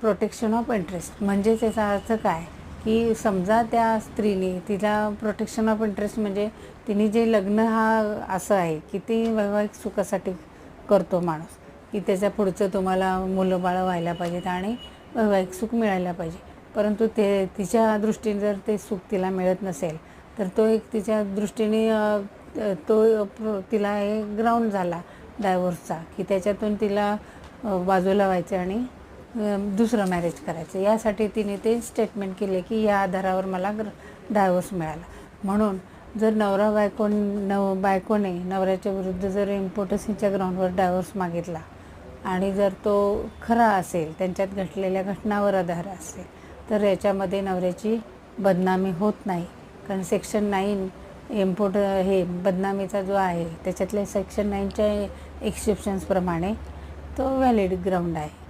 Protection of interest म्हणजे त्याचा अर्थ काय की समजा त्या स्त्रीने तिला प्रोटेक्शन ऑफ इंटरेस्ट म्हणजे तिने जे लग्न हा असं आहे की ती वैवाहिक सुखासाठी करतो माणूस की त्याच्या पुढचं तुम्हाला मुलं बाळं व्हायला पाहिजेत आणि वैवाहिक सुख मिळायला पाहिजे, परंतु ते तिच्या दृष्टीने जर ते सुख तिला मिळत नसेल तर तो एक तिच्या दृष्टीने तिला एक ग्राउंड झाला डायव्होर्सचा की त्याच्यातून तिला बाजूला व्हायचं आणि दुसरं मॅरेज करायचं. यासाठी तिने ते स्टेटमेंट केले की या आधारावर मला डायव्होर्स मिळाला. म्हणून जर बायकोने नवऱ्याच्या विरुद्ध जर इम्पोर्टन्सीच्या ग्राउंडवर डायव्होर्स मागितला आणि जर तो खरा असेल, त्यांच्यात घडलेल्या घटनावर आधार असेल, तर याच्यामध्ये नवऱ्याची बदनामी होत नाही. कारण सेक्शन 9 हे बदनामीचा जो आहे त्याच्यातल्या सेक्शन 9च्या एक्सेप्शन्सप्रमाणे तो व्हॅलिड ग्राउंड आहे.